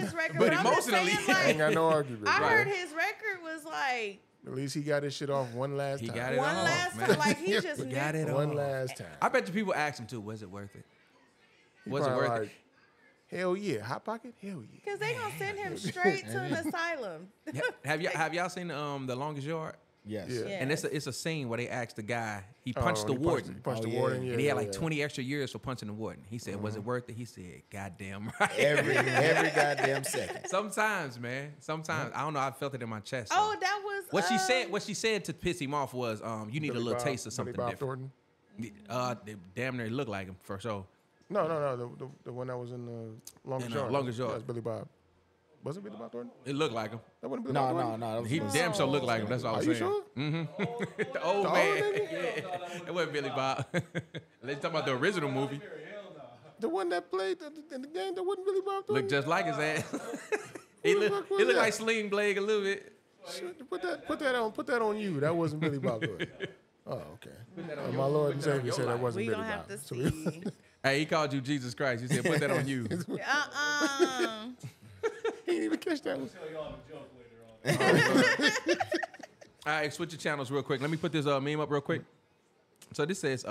his record, But but I'm just emotionally, saying, I like, ain't got no argument. I bro. heard his record was like At least he got his shit off one last He time. got it one off, last man. time. Like he just He knew. got it One off. last time. I bet you people asked him too. Was it worth it? He Was it probably worth like, it? Hell yeah. Hot Pocket? Hell yeah. Because they gonna send him straight to an asylum. Have y'all seen The Longest Yard? Yes. Yeah. Yeah. And it's a scene where they asked the guy. He Oh, punched the he warden. Punched the Oh, yeah. warden, yeah. And he had like yeah. 20 extra years for punching the warden. He said, "Was it worth it?" He said, "Goddamn right." Every goddamn second. Sometimes, man. Sometimes I don't know. I felt it in my chest. Oh, that was What she said to piss him off was, "You need a Billy little Bob- taste of something Billy Bob different." Thornton? They damn near looked like him for sure. No. The one that was in the Longest In, Yard. Longest Yard. That's Billy Bob. Was it Billy Bob Thornton? It looked like him. That wasn't Billy No, Bob no, Thornton? no. That was He damn sure looked like him. That's all I'm Are saying. you sure? The old The man. old nigga? Yeah. It wasn't Billy Bob. Let's talk about the original movie. The one that played in the game that wasn't Billy Bob Thornton? Looked just like his ass. he Who the looked fuck was like that? Sling Blade a little bit. Shit, put that on you. That wasn't Billy Bob Thornton. Oh, okay. My Lord and Savior said that wasn't We Billy gonna have Bob. to So we- see. Hey, he called you Jesus Christ. He said, "Put that on you." he didn't even catch that one. Tell y'all the joke later on. All right, switch your channels real quick. Let me put this meme up real quick. So this says,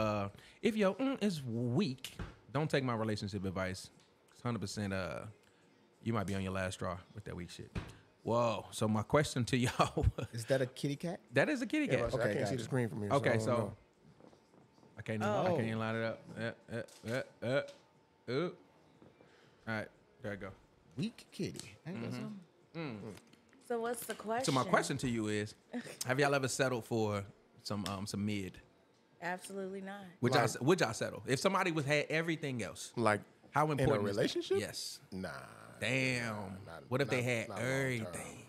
if your is weak, don't take my relationship advice. It's 100%, you might be on your last straw with that weak shit. Whoa. So my question to y'all, Is that a kitty cat? that is a kitty Yeah, cat. I Okay, can't see gotcha. the screen from here. Okay, I don't so know. I can't even line it up. All right, there I go. Weak kitty. Ain't that something? So what's the question? So my question to you is, have y'all ever settled for some mid? Absolutely not. Would y'all settle if somebody had everything else? Like, How in important a is that? relationship? Yes. Nah. Damn. Not- What if they not- had not long term. everything?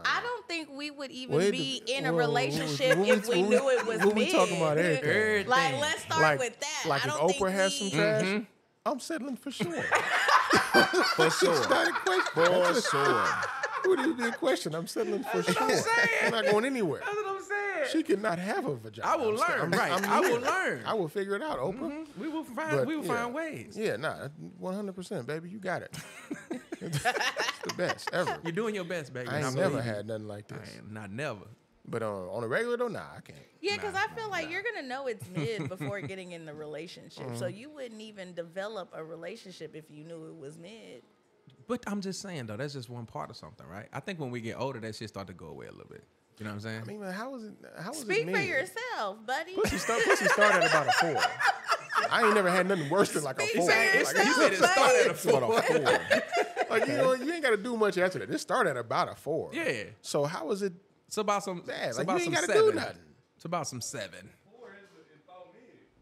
I don't think we would even Wait, be in a whoa, relationship what if we knew it was what we mid. talking about everything? Everything. Like, let's start with that. Like I if don't Oprah think has some we- trash, I'm settling for sure. For sure. Not a question. For sure. What do you question? I'm settling for sure. I'm not going anywhere. That's what I'm saying. She cannot have a vagina. I will learn, right. I will learn. I will figure it out, Oprah. We will find. But, we will yeah. find ways. Yeah, nah, 100%, baby. You got it. It's the best ever. You're doing your best, baby. I and ain't believe never you. had nothing like I this. ain't not never. But on a regular though, nah, I can't. Yeah, because I feel like you're gonna know it's mid before getting in the relationship. So you wouldn't even develop a relationship if you knew it was mid. But I'm just saying though, that's just one part of something, right? I think when we get older, that shit start to go away a little bit. You know what I'm saying? I mean, man, how was it? How was Speak it for mid? yourself, buddy. Pussy started at about a 4. I ain't never had nothing worse than like a 4. for Like, yourself, he said it started at a What a 4. like, you know, you ain't got to do much after that. It started at about a 4. Yeah. So how was it? It's about some. Bad. It's Like, about you ain't some gotta do 7. nothing. It's about some 7.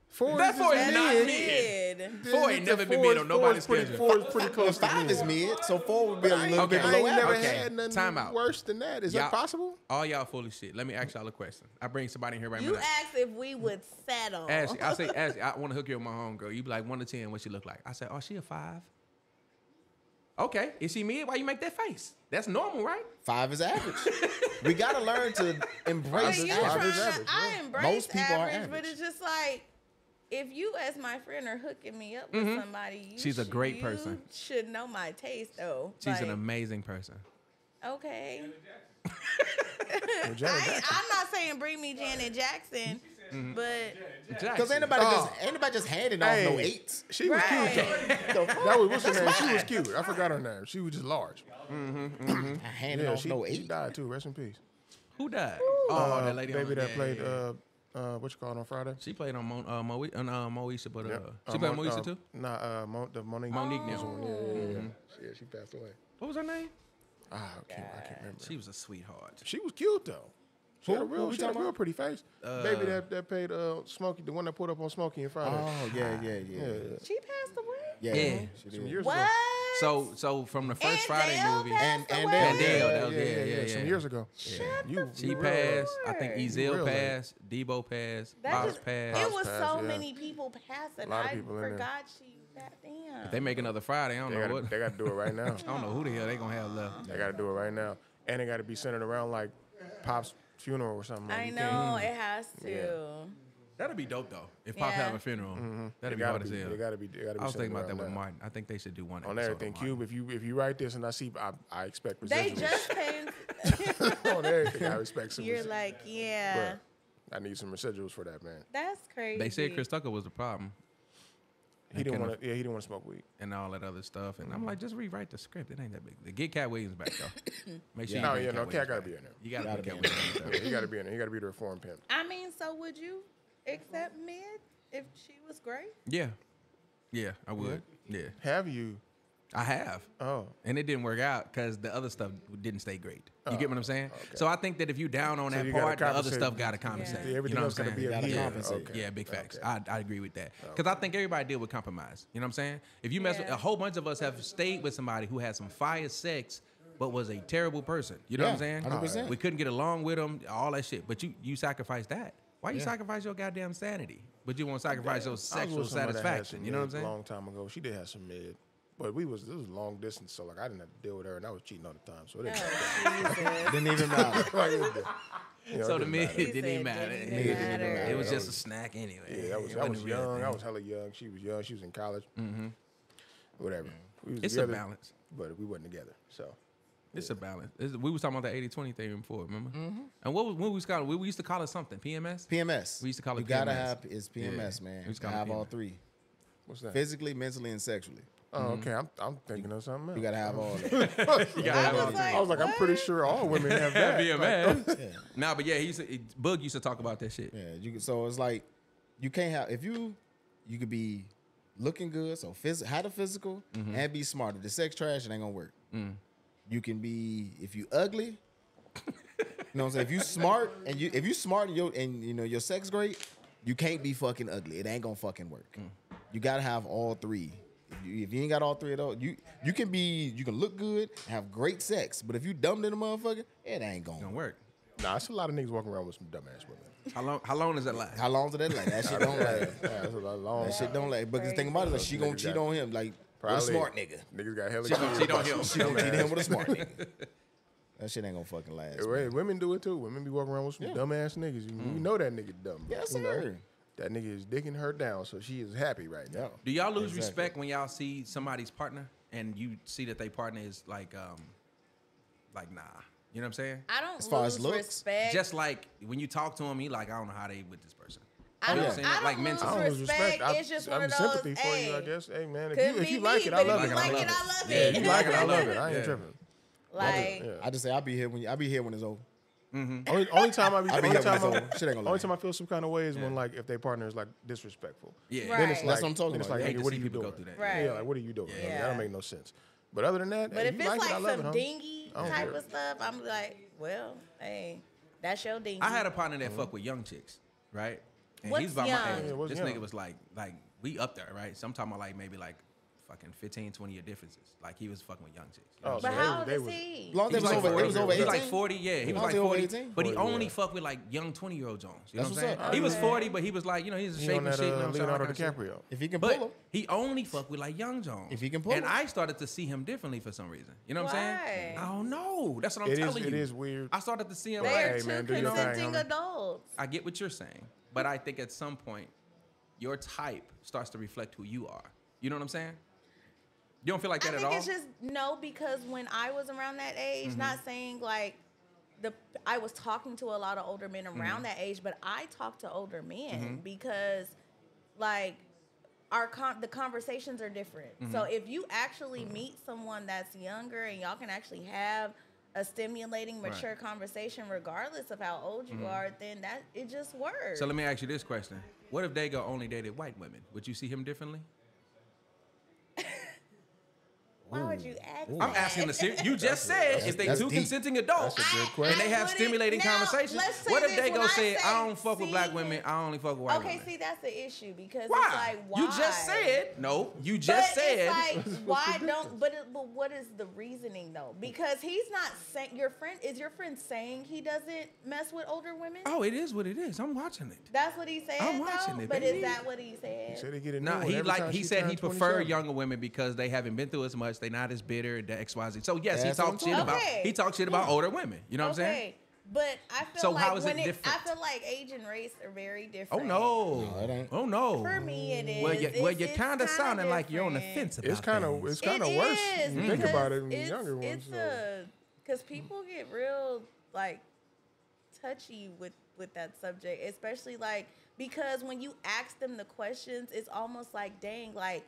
4 That is 4 just is not mid. mid. Mid. 4 ain't never been mid on nobody's schedule. 4 is pretty close to 5 mid. is mid, so 4 would be a I little ain't, bit I below ain't never average. Okay, had nothing time out. worse than that. Is Y'all- that possible? All y'all full of shit. Let me ask y'all a question. I bring somebody in here right You now. asked if we would settle. Ashley, Ashley, I want to hook you with my homegirl. You be like 1 to 10, what she look like? I said, oh, she a 5. Okay, is she mid? Why you make that face? That's normal, right? 5 is average. We gotta learn to But embrace you average. trying to, I embrace Most people are average, but average. it's just like if you, as my friend, are hooking me up with somebody, you She's a great person. You should know my taste, though. She's an Like, amazing person. okay. Well, Janet Jackson. I'm not saying bring me Janet Jackson, but Because ain't nobody just handing off no Hey. 8s. She was Right. cute though. That was what's her name? She was cute. I forgot her name. She was just large. Handing Yeah, off no she 8. died too. Rest in peace. Who died? Oh, that lady. baby on, that yeah, played yeah, yeah. what you call it on Friday? She played on Moesha, but Yep. she played on Moesha too. Nah, the Monique. Monique now. Yeah, she passed away. What was her name? I can't remember. She was a sweetheart. She was cute though. She had a Who real, we she had a talking real about? pretty face. Baby that played Smokey, the one that put up on Smokey and Friday. Oh, yeah. she passed away. Yeah. Yeah. She Some did. years What? ago. So from the first And Friday Dale movie, passed And away? Dale, that was- yeah. Some years ago. Shut You- the she you passed. I think You Ezell real late. passed. Debo passed. That Boss just, passed. it was passed, so yeah. many people passing. A lot of I people in there. forgot she. Damn. They make another Friday. I don't know what. They got to do it right now. I don't know who the hell they gonna have left. They got to do it right now, and it got to be centered around like Pop's funeral or something. Like, I you know it has to. Yeah. That'd be dope though. If Pop Yeah. have a funeral, that'd They be hard gotta as be. hell. They gotta be. I was thinking about that centered with around Martin. I think they should do one on episode everything. of Martin. Cube, if you write this and I see, I expect They residuals. just came. On everything, I expect some. You're like, yeah, Bruh, I need some residuals for that, man. that's crazy. They said Chris Tucker was the problem. He didn't want to. Yeah, he didn't want to smoke weed. And all that other stuff. And I'm like, just rewrite the script. It ain't that big. Get Cat Williams back though. Make sure. No, you bring no, Cat Cat gotta Williams be back. in there. You gotta Gotta put Cat be in Williams in Yeah, there. he gotta be in there. He gotta be the reform pimp. I mean, so would you accept Mid if she was great? Yeah. Yeah, I would. Yeah. Have you? I have. Oh, And it didn't work out because the other stuff didn't stay great. You get what I'm saying? So I think that if you down on So that you gotta part, the other compensate. stuff got to compensate. Yeah, everything you know else what I'm gotta be saying? a Gotta yeah. compensate. Okay. Yeah, big facts. Okay. I agree with that because I think everybody deal with compromise. You know what I'm saying? If you mess with Yeah. a whole bunch of us have stayed with somebody who had some fire sex but was a terrible person. You know what I'm saying? 100%. We couldn't get along with them, all that shit. But you sacrifice that. Why you Yeah. sacrifice your goddamn sanity? But you won't sacrifice your I was sexual with somebody that had satisfaction. some You know what I'm mid saying? A long time ago, she did have some mid, but this was long distance, so like I didn't have to deal with her, and I was cheating all the time, so it didn't. Oh, Jesus. Didn't even matter. Like, you know, So it to didn't me, matter. it didn't even He matter. said It, didn't even matter. it was That just a was- snack anyway. Yeah, It I was wasn't a real young. I thing. was hella young. She was young. She was in college. Whatever. We was It's together, a balance. but we wasn't together. So It's a balance. We was talking about the 80-20 thing before, remember? And what we used to call it something, PMS? PMS. We used to call it You gotta PMS. have it's PMS, Yeah. man. We used to You call it have all PMS. three: what's that? physically, mentally, and sexually. Oh, okay. I'm thinking of something else. You gotta have all. Of it. I was like, I was like, I'm pretty sure all women have that. PMS. Yeah. Nah, but yeah, Boog used to talk about that shit. Yeah, so it's like you can't have if you could be looking good, so have the physical and be smart. If the sex trash, it ain't gonna work. You can be if you ugly, you know what I'm saying. If you smart and your sex great, you can't be fucking ugly. It ain't gonna fucking work. You gotta have all three. If you ain't got all three of those, you can look good, have great sex, but if you dumb than a motherfucker, it ain't gonna Don't work. work. Nah, it's a lot of niggas walking around with some dumbass women. How long does that last? How long does that last? That shit don't last. Yeah, that's a long. That shit don't last. But the thing about it is, she gonna cheat on him like with a Probably. smart nigga. Niggas got hella. She gonna cheat on him. She gonna cheat on him with a smart nigga. That shit ain't gonna fucking last. man. Hey, women do it too. Women be walking around with some dumbass niggas. You know that nigga dumb. Yes, you know? sir. That nigga is dicking her down, so she is happy right now. Do y'all lose Exactly. respect when y'all see somebody's partner and you see that their partner is like nah? You know what I'm saying? I don't As far as lose looks, respect. Just like when you talk to him, he like, I don't know how they with this person. I You know don't, what I'm saying? I don't Like lose mentally. I don't lose respect. respect. It's just I'm one of those. sympathy for Hey, you, I guess. Hey man, could if be you like me, it, I but love if it. you like it, I love Yeah, it. If you like it, I love it. it. I ain't Yeah. tripping. Like, Yeah. I just say I'll be here when it's over. Only time I be, I be only here time when I, it's over. Shit ain't gonna only lie. time I feel some kind of way is when like if their partner is like disrespectful. Yeah. Right. Then it's That's like, what I'm talking then it's about. like, I hate nigga, to what see are you people doing? go through that. Right. Yeah, like what are you doing? Like, that Yeah. don't make no sense. But other than that, but hey, if you it's like it, I like love some it, homie. dingy I don't type care. of stuff, I'm like, well, hey, that's your dingy. I had a partner that fuck with young chicks, right? And What's he's about young? my age. Yeah, what's This young? nigga was like we up there, right? So I'm talking about like maybe like fucking 15, 20 year differences. Like he was fucking with young chicks. You know Oh, what But I'm so saying? how old they is was- he? Long He as was it like was over, 40. it was over He was 18. like 40, yeah. He was Long like as it was over 40, 18. but he 40, only yeah. fucked with like young 20-year-old Jones. You That's know what I'm what's saying? up. He was Okay. 40, but he was like, you know, he's a He shape on and that shit. You know what I'm saying? Leonardo All that kind of shit. DiCaprio. If he can pull him, But he only fucked with like young Jones. If he can pull and him. I started to see him differently for some reason. You know what I'm Why? saying? I don't know. That's what I'm It is. telling you. It is weird. I started to see him They like, are Hey, two man, do your thing, consenting homie. adults. I get what you're saying, but I think at some point, your type starts to reflect who you are. You know what I'm saying? You don't feel like I that at think all? it's just no, because when I was around that age, Mm-hmm. not saying like I was talking to a lot of older men Mm-hmm. around that age, but I talked to older men because like the conversations are different. So Mm-hmm. if you actually meet someone that's younger and y'all can actually have a stimulating, mature conversation, regardless of how old you are, then that it just works. Mm-hmm. So let me ask you this question. What if Dago only dated white women? Would you see him differently? Why would you ask? I'm that? asking the serious. You just said if they that's two deep. consenting adults That's a good I question. and they have wouldn't- stimulating now, conversations. let's say What if this, when Dago I said, say I don't fuck with black see- women, I only fuck with white Okay, women? see, that's the issue because Why? it's like, why? You just said no. You just but said it's like, why don't? But what is the reasoning though? Because he's not saying your friend is your friend saying he doesn't mess with older women. oh, it is what it is. I'm watching it. That's what he said. I'm watching though? it, But baby. is that what he said? He said they get a new No, one he every like time he she said he turned prefer 27. younger women because they haven't been through as much. They're not as bitter. The XYZ. So yes, That's he what talks I'm shit talking about about. he talks shit about older women. You know what I'm saying? But I feel So like how is it when different? I feel like age and race are very Oh different. no. No, it ain't. Oh no. For me, it is. Well, you're It's kind of kinda sounding like you're on the different. fence about It's kind of things. it's kind of It worse is, when you think about it than the because younger ones. It's so. because people get real like touchy with that subject, especially like because when you ask them the questions, it's almost like dang, like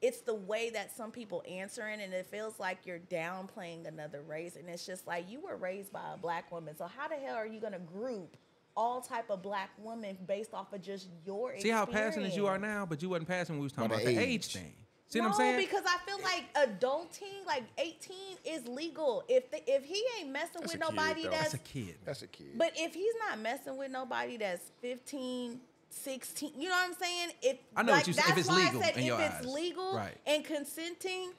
it's the way that some people answer it, and it feels like you're downplaying another race, and it's just like you were raised by a black woman, so how the hell are you gonna group all type of black women based off of just your See experience? how passionate you are now, but you wasn't passionate when we was talking About about the the age age. thing. See no, what I'm saying? because I feel like adulting, like 18, is legal. If he ain't messing That's with a kid, nobody though. That's that's a kid. That's a kid. but if he's not messing with nobody that's 15, 16, you know what I'm saying? If I know what you said, if that's it's why legal I said in if your it's eyes. legal Right. and consenting,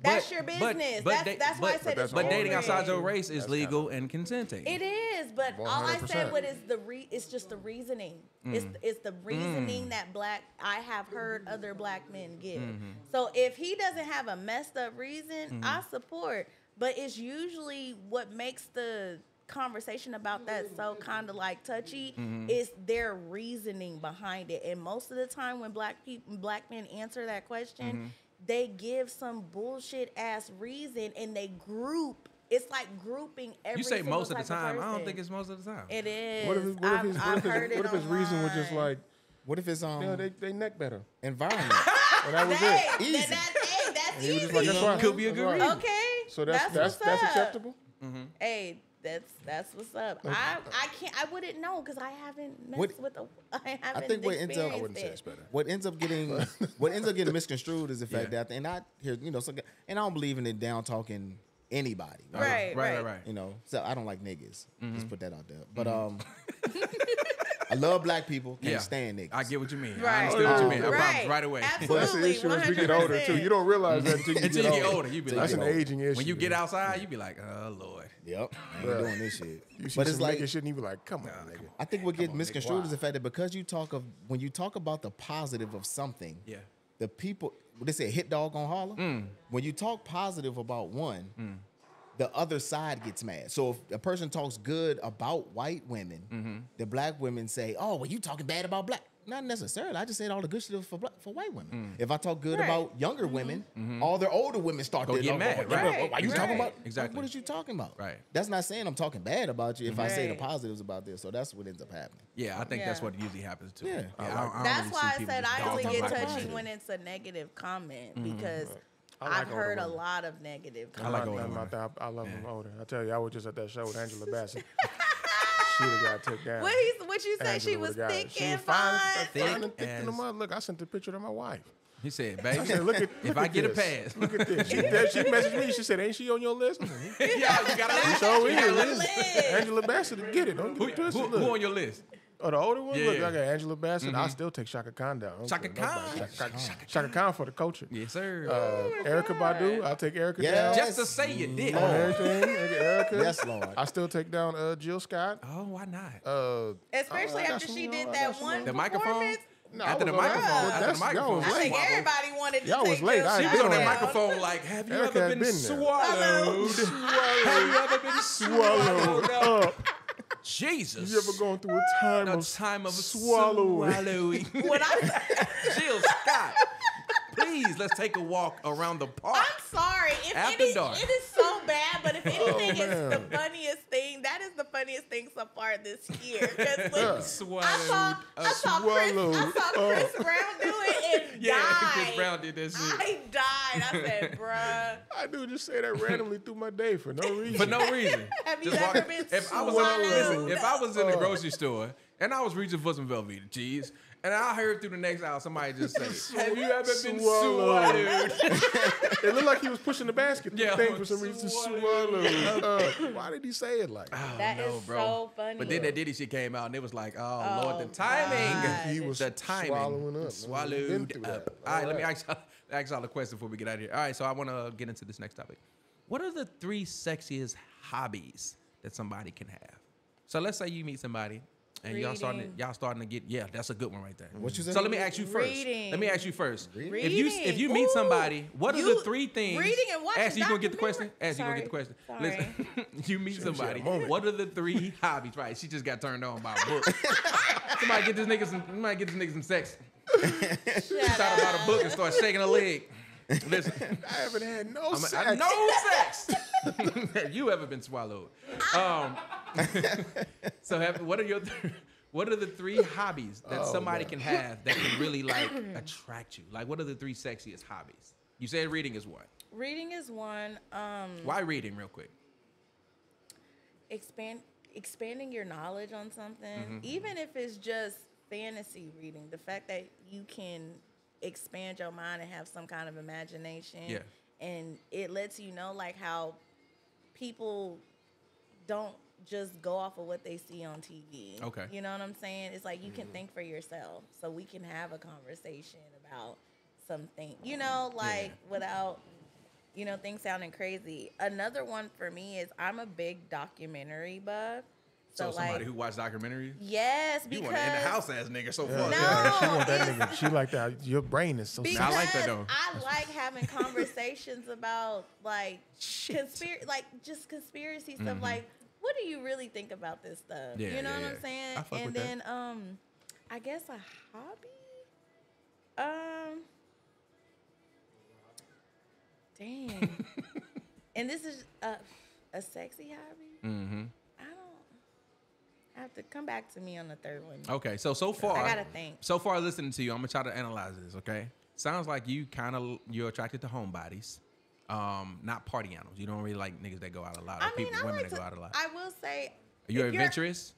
that's your business. That's why I said it's But dating different. outside your race is That's legal and consenting. It is, but all I 100%. said what is it's just the reasoning. It's the reasoning that I have heard other black men give. So if he doesn't have a messed up reason, I support. But it's usually what makes the conversation about that so kind of like touchy is their reasoning behind it. And most of the time when black men answer that question, they give some bullshit ass reason and they group. It's like grouping every You say single most of the type time. I don't person. think it's most of the time. It is. what if his reason was just like, What if it's they neck better, environment? and that was Hey, it. Easy. that's And he was easy. just like, that's right. Could be a That's good right. reason. Okay. So that's what's up. acceptable. Hey, that's what's up. I wouldn't know because I haven't messed What- with I haven't I think what ends up, experienced I wouldn't say it. it's better. what ends up getting misconstrued is the fact that, and I hear, and I don't believe in it down talking anybody. Right. You know, so I don't like niggas. Just put that out there. But I love black people. Can't stand niggas. I get what you mean. I Right. understand what you mean. I Right. promise right away. That's the Absolutely. issue as we get older too. 100%. You don't realize that until you Until you get get older. older, you be That's like, an aging issue. when you get outside, you be like, oh Lord. Yep. I ain't Bruh. doing this shit. You see But some it's like, nigga shit and you be like, come on, nigga. I think what gets on, nigga. misconstrued Why? is the fact that because when you talk about the positive of something, Yeah. the people, what they say, hit dog on holler. When you talk positive about one, the other side gets mad. So if a person talks good about white women, the black women say, "Oh, well, you talking bad about black." Not necessarily. I just said all the good shit for white women. If I talk good Right. about younger women, all their older women start Go to get mad, right. Why you Right. talking about? Exactly. What is you talking about? Right. That's not saying I'm talking bad about you if I say the Right. positives about this. So that's what ends up happening. Yeah, I think that's Yeah. what usually happens too. Yeah. I don't That's really why see I people said just I dogging only get black touchy people. when it's a negative comment because I like I've older heard a women. lot of negative I like comments. older women. I love them older. I tell you, I was just at that show with Angela Bassett. She'd have got took down. What you say? She Angela was would've got it. thick She and was fine, fine. Thick fine and thick in the as- mud. Look, I sent the picture to my wife. He said, I baby, said, look at if look I at get a this. pass. Look at this. She messaged me. She said, ain't she on your list? yeah, you got a list. So You got a is. list. Angela Bassett, get it. Don't Who, get it twisted. who Look. on your list? Oh, the older one? Look, Yeah. I got Angela Bassett. I still take Shaka Khan down. I don't Shaka care nobody. Khan? Shaka Khan for the culture. Yes, sir. Erica Badu, I'll take Erica Yeah. down. Just to say you did. On everything. Erica. Yes, Lord. I still take down Jill Scott. Oh, why not? Especially I got after some, she you know, did I that got some one The microphone? performance. No, After the I was on that. microphone. After the That's- that microphone. was I late. think everybody wanted to Y'all was take late. Jill I She ain't was on been that on down. microphone like, have you Erica ever had been been there. swallowed? Have you ever been swallowed up? Jesus. You ever gone through a time a of time of swallowing? swallowing. When I, Jill Scott, please, let's take a walk around the park. I'm sorry. If After it is, dark. it is so bad, but if anything, it's man. the funniest thing. That is the funniest thing so far this year. Because Swallowed I saw Swallowed Chris Brown do it and Yeah, died. Chris Brown did that shit. I died. I said, bruh. I do just say that randomly through my day for no reason. For no reason. Have you Just ever walk- been if I was swallowed? listen, if I was in the grocery store and I was reaching for some Velveeta cheese, and I heard through the next aisle somebody just say, "Have you ever been Swallowed." swallowed?" It looked like he was pushing the basket Yeah, thing for some reason. swallowed. Swallowed. Why did he say it like that? That is so funny. But then that Diddy shit came out, and it was like, oh Lord, the God. timing. He was The timing. swallowing up. Been Swallowed through up. that. All right, let me ask y'all a question before we get out of here. All right, so I want to get into this next topic. What are the 3 sexiest hobbies that somebody can have? So let's say you meet somebody And y'all starting to get, yeah, that's a good one right there. What you said? So let me ask you first. Reading. Let me ask you first. Reading. If you meet Ooh. somebody, what are the 3 things? Reading and watching. Ashley, you gonna get the question? documentary- Ashley, you gonna get the question? Sorry. Listen, you meet somebody. What are the 3 hobbies? Right? She just got turned on by a book. Somebody get this nigga some sex. She thought about a book and started shaking her leg. Listen, I haven't had no sex. no sex. You ever been swallowed? So what are the 3 hobbies that somebody can have that can really like attract you? Like, what are the 3 sexiest hobbies? You said reading is one. Reading is one. Why reading, real quick? Expanding your knowledge on something, even if it's just fantasy reading. The fact that you can expand your mind and have some kind of imagination, and it lets you know like how people don't just go off of what they see on TV. Okay. You know what I'm saying? It's like you can think for yourself, so we can have a conversation about something, you know, like without, you know, things sounding crazy. Another one for me is I'm a big documentary buff. So somebody like, who watch documentaries? yes, You because want an in-the-house ass nigga so far. No, She want that it's- nigga. She like that. Your brain is so because I like that, though. I like having conversations about like just conspiracy stuff. Like, what do you really think about this stuff? Yeah, you know yeah, what yeah. I'm saying? I fuck And with that. then I guess a hobby. Dang. And this is a sexy hobby. Mm-hmm. I have to come back to me on the third one. Okay, so far, I gotta think. So far, listening to you, I'm gonna try to analyze this. Okay, sounds like you're attracted to homebodies, not party animals. You don't really like niggas that go out a lot, or I mean, women like that go out a lot. I will say, Are you if adventurous?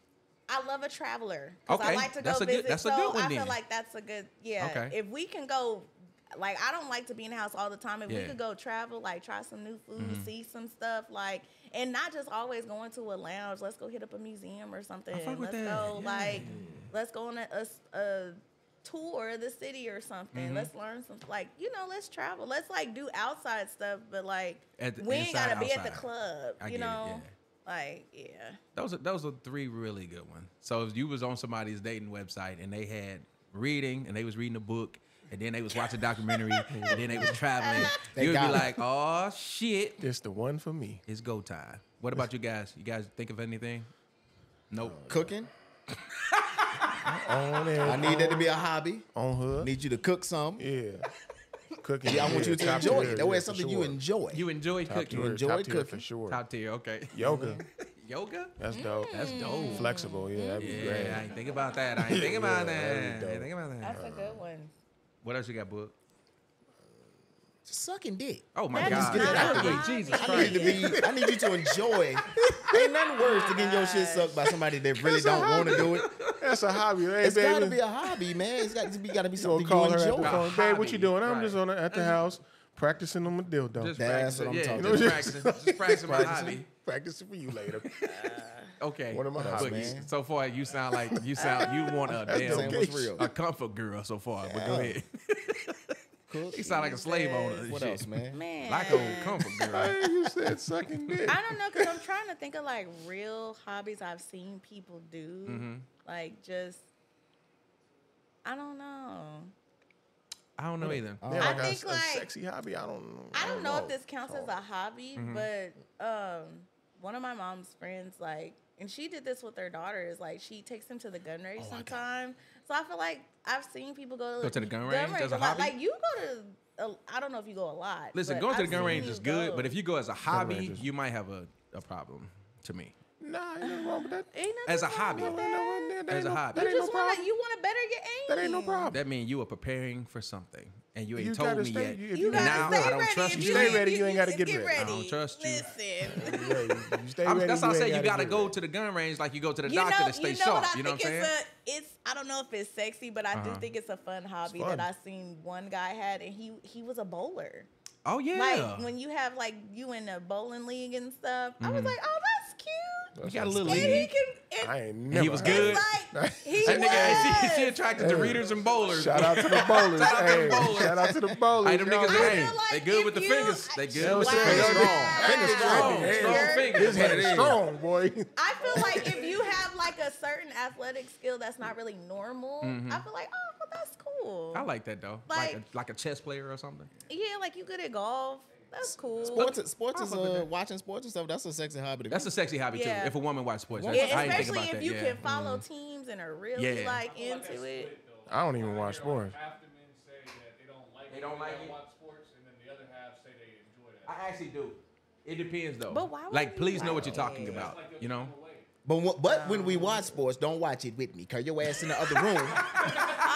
I love a traveler. 'Cause Okay, I like to go that's a good- visit. that's a so good one I feel then. like that's a good, yeah. Okay. If we can go, like, I don't like to be in the house all the time. If we Yeah. could go travel, like, try some new food, see some stuff, like, and not just always going to a lounge. Let's go hit up a museum or something. fuck with Let's that. go, Yeah. like, let's go on a tour of the city or something. Let's learn some, like, you know, let's travel. Let's, like, do outside stuff, but, like, we ain't inside, got to be at the outside. club, I you get it, know? yeah. Like, yeah. Those are 3 really good ones. So if you was on somebody's dating website and they had reading and they was reading a book and then they was watching a documentary and then they was traveling, They you would be got it. like, oh shit, This the one for me. it's go time. What about you guys? You guys think of anything? Nope. Cooking. On there. I need that to be a hobby. on hood. Need you to cook some. Yeah. Cooking. Yeah, I want you to top enjoy tier, it. That way yeah, it's for something you sure. enjoy. You enjoy Top cooking. tier, enjoy top tier for cooking. sure. Top tier, okay. Yoga. Yoga? That's dope. That's dope. Flexible. Yeah, that'd be great. Yeah, I ain't think about that. I ain't think about that. that'd be I ain't dope. think about that. That's a good one. What else you got, book? Just sucking dick. Oh my That God. is not That a was- hobby. Jesus I Christ. need you to enjoy. Ain't nothing worse than getting your shit sucked by somebody that really don't want to do it. That's a hobby. Hey, It's baby. got to be a hobby, man. It's got to be You something gonna call you her at the enjoy. phone. Babe, what you hobby, doing? I'm right. just at the house practicing on my dildo. Just That's practicing. what I'm Yeah, talking just about. practicing. Just practicing my hobby. Practicing for you later. Okay. One of my But hobbies. so far, you sound like you want a Saying damn what's real. a comfort girl so far. But go Yeah. ahead. Cook. You sound like a slave owner. and What shit. else, man? Man. Like a comfort girl. Hey, you said sucking dick. I don't know, because I'm trying to think of, like, real hobbies I've seen people do. Mm-hmm. Like, just, I don't know. I don't know either. Yeah, I like think, a like- sexy hobby. I don't know. I don't know if this counts as a hobby, Mm-hmm. but one of my mom's friends, like, and she did this with her daughter, is like she takes him to the gun range sometime. So I feel like I've seen people go to the gun range as a lot. hobby? Like, you go to, I don't know if you go a lot. Listen, but going to I've the gun seen range you is good, go. but if you go as a hobby, range is- you might have a problem to me. Nah, ain't nothing wrong with that. Ain't As a nothing wrong hobby. with Ain't no- that. that As ain't a no- hobby. That You ain't no just problem. want to better your aim. That ain't no problem. That means you are preparing for something, and you ain't You told gotta me stay- yet. if You you gotta now stay I don't ready. trust If you. Stay ready, you ain't gotta get ready. I don't trust you. Listen. You stay I'm- ready, that's how I you say ain't you gotta get go ready. to the gun range like you go to the You doctor know, to stay you know sharp. what I You know what think I'm saying? it's I don't know if it's sexy, but I do think it's a fun hobby fun. that I seen one guy had, and he was a bowler. Oh yeah. Like when you have like you in a bowling league and stuff, I was like, oh, that's cute. you got a little And he league. can. I And ain't never. he was heard good. it's like he That nigga, was. she attracted to readers and bowlers. Shout out to the bowlers. Shout out to the Hey, bowlers. Shout out to the bowlers. Hey, them y'all. niggas, I hey, feel like they good if with the you- fingers. They good That with was the it. fingers. Fingers Fingers strong. You're- Strong fingers. His That's what hand it is is. strong, boy. I feel like if you have like a certain athletic skill that's not really normal, I feel like, oh, well, that's cool. I like that though. Like a chess player or something. Yeah, like you good at golf. That's cool. Sports is fuck with that. watching sports and stuff. That's a sexy hobby. That's a sexy hobby Yeah. too. If a woman watches sports, Yeah, I didn't think especially about if that. you Yeah. can follow teams and are really Yeah. like into it. I don't even watch sports. Half the men say that they don't like They don't like it? watch sports, and then the other half say they enjoy that. I actually do. It depends though. But why would like, you please know like what you're talking it? about. You know. But when we watch sports, don't watch it with me. Cause your ass in the other room.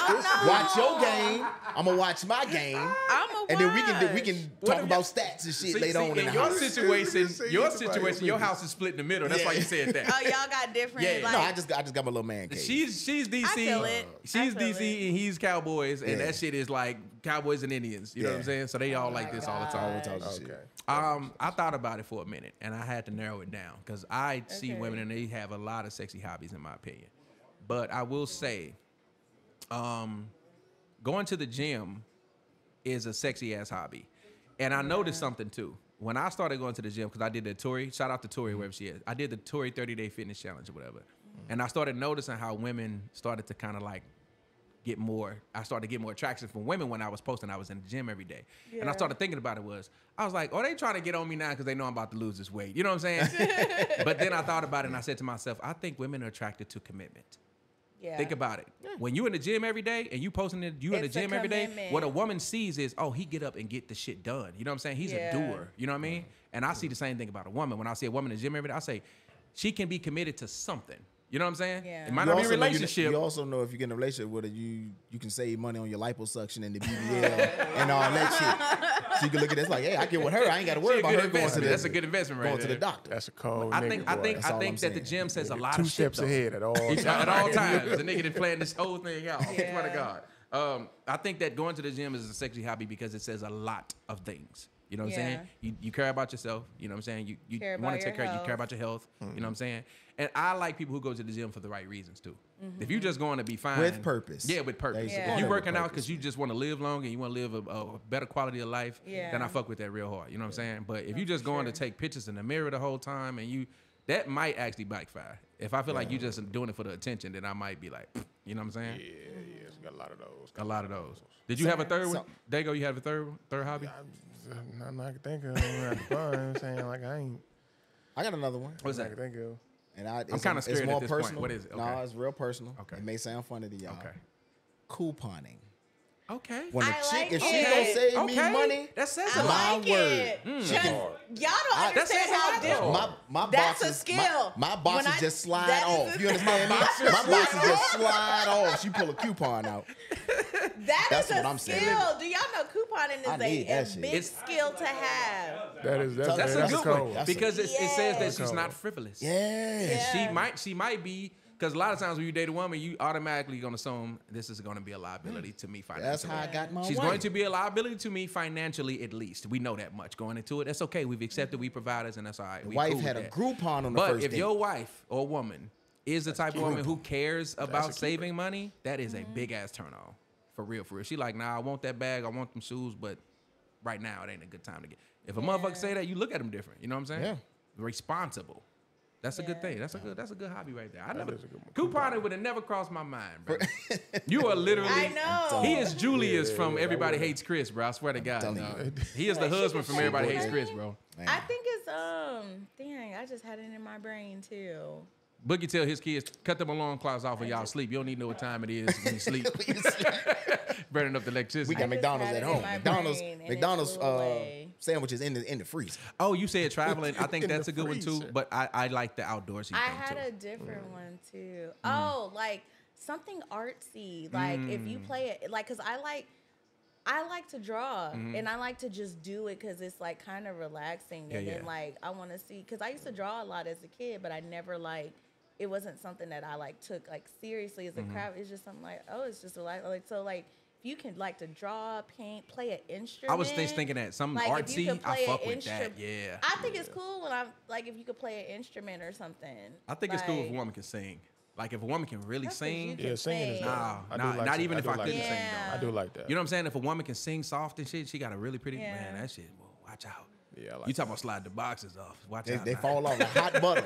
Oh, no. Watch your game. I'm gonna watch my game, I'm and then we can What talk if about y'all- stats and shit See, later on in in the your house. situation, Say your it's about situation, your house is split in the middle. That's why you said that. Oh, y'all got different. Yeah. Like, No, I just got my little man cave. She's DC. I feel it. She's I feel DC it. and he's Cowboys, and Yeah. that shit is like Cowboys and Indians. You know what I'm Yeah. saying? So they all like this all the time. All talks shit. Okay. I thought about it for a minute, and I had to narrow it down because I see Okay. women and they have a lot of sexy hobbies, in my opinion. But I will say, going to the gym is a sexy ass hobby, and I noticed something too. When I started going to the gym, because I did the Tori, shout out to Tori, wherever she is. I did the Tori 30-day fitness challenge or whatever, and I started noticing how women started to kind of like get more. I started to get more attraction from women when I was posting. I was in the gym every day, and I Yeah. started thinking about it. I was like, oh, they trying to get on me now because they know I'm about to lose this weight. You know what I'm saying? But then I thought about it and I said to myself, I think women are attracted to commitment. yeah. Think about it. When you in the gym every day and you posting it, you in the It's a gym every day, commitment. what a woman sees is, oh, he get up and get the shit done. You know what I'm saying? He's Yeah. a doer. You know what I mean? And I see the same thing about a woman. When I see a woman in the gym every day, I say, she can be committed to something. You know what I'm saying? Yeah. It might You not be a also know relationship. You also know if you get in a relationship with her, you can save money on your liposuction and the BBL and all that shit. So you can look at it it's like, hey, I get with her. I ain't got to She worry a about good her going to investment. the That's a good investment right going to there. the doctor. That's a cold I nigga, think boy. I think That's all I think I'm that the saying. gym says a lot Two of shit. steps though. ahead at all times. At all times. The nigga that planned this whole thing out. I Yeah. swear to God. I think that going to the gym is a sexy hobby because it says a lot of things. You know what I'm saying? Yeah. You care about yourself. You know what I'm saying? You Care want about to take your care. You care health. about your health. You know what I'm saying? And I like people who go to the gym for the right reasons too. If you just going to be fine With purpose. yeah, with purpose. Basically. Yeah. If you With working out purpose. because you just want to live long and you want to live a better quality of life, Yeah. then I fuck with that real hard. You know what I'm saying? But if you just going to take pictures in the mirror the whole time and that might actually backfire. If I feel like you just doing it for the attention, then I might be like, you know what I'm saying? Yeah, it's got a lot of those. A lot of those. Did you have a third one? So- Dago, you have a third hobby? Nothing I can think of. At the fun, you know what I'm saying? Like, I ain't. I got another one. What's I that? can think of. And it's kinda scared It's at more this point. personal. What is it? No, Okay. it's real personal. Okay. It may sound funny to y'all. Okay. Couponing. Okay. When a I chick, like if she it. gonna save Okay. me money, That says I a lot. like My it. word. Just- y'all don't I- That says understand a how lot, though. different. my That's a boxes, skill. My boxes When I- just slide that is off. a- You understand me? My boxes just slide off. She pull a coupon out. That's what a I'm saying. skill. Do y'all know couponing I need is that a shit. big It's- skill to have? That's That's a that's good cold. one That's because it says that Yes. she's not frivolous. Yeah. She might be because a lot of times when you date a woman, you automatically gonna assume this is gonna be a liability to me financially. That's how I got my She's wife. going to be a liability to me financially, at least. We know that much going into it. That's okay. We've accepted. We providers, and that's all right. We Wife cool had with a that. Groupon on the But first if date. your wife or woman is the type of woman who cares about saving money, that is a big ass turn on. For real, for real. She like, nah, I want that bag. I want them shoes, but right now it ain't a good time to get. If a motherfucker say that, you look at them different. You know what I'm saying? Yeah. Responsible. That's a good Yeah. thing. That's a good hobby right there. I That never is a good one. couponing would have never crossed my mind, bro. You are literally. I know. He is Julius Yeah, from yeah, Everybody I would. Hates Chris, bro. I swear to God. telling dog. you. He is the Like, she husband could from Everybody shoot Hates that. Chris, bro. Man. I think it's dang, I just had it in my brain too. Boogie tell his kids, cut them alarm clocks off when y'all sleep. You don't need to know what time it is when you sleep. Burning up the electricity. We got just McDonald's had at it in home. my McDonald's, brain, and it McDonald's flew away. sandwiches in the freezer. Oh, you said traveling. I think In that's the a good one too. freezer. But I like the outdoorsy I thing had too. a different one too. Oh, like something artsy. Like if you play it, like, cause I like to draw and I like to just do it because it's like kind of relaxing. Yeah, And then yeah. like I want to see, because I used to draw a lot as a kid, but I never like, it wasn't something that I like took like seriously as a craft. It's just something like, oh, it's just like so like if you can like to draw, paint, play an instrument. I was just thinking that something Like if you artsy. could I play fuck an with that. instrument. Yeah. I think it's cool when I'm like if you could play an instrument or something. I think it's cool if a Like, woman can sing. Like if a woman can really That's 'cause you sing. can Yeah, singing is sing. dope. Nah, I do nah, like not sing- even if do I like couldn't that. sing Yeah. though. I do like that. You know what I'm saying? If a woman can sing soft and shit, she got a really pretty Yeah. man. That shit, well, watch out. Yeah, I like You talking about slide the boxes off? Watch out. They now. fall off like hot butter.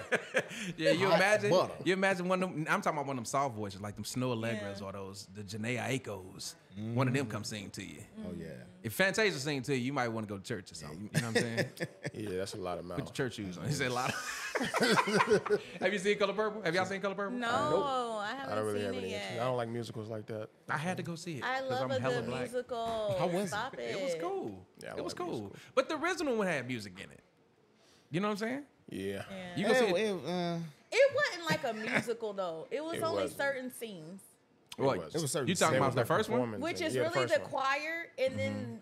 Yeah, you hot imagine? butter. You imagine one of them. I'm talking about one of them soft voices, like them Snow Allegras or those the Janae Aikos. One of them come sing to you. Oh yeah. If Fantasia sing to you, you might want to go to church or something. You know what I'm saying? Yeah, that's a lot of Put mouth. your church shoes on. He said a lot. Of Have you seen Color Purple? Have y'all seen Color Purple? No, I I haven't don't really seen have it any yet. interest. I don't like musicals like that. I had to go see it. I 'cause love I'm a hella good black. musical. How was it? Stop it. It was cool. Yeah, I it was like cool. musicals. But the original one had music in it. You know what I'm saying? Yeah. Yeah. You go see it. It wasn't like a musical though. It was It only wasn't. certain scenes, What? It was certain You talking scenes. about the Like first one? performance which and- is yeah, really first the one. choir and then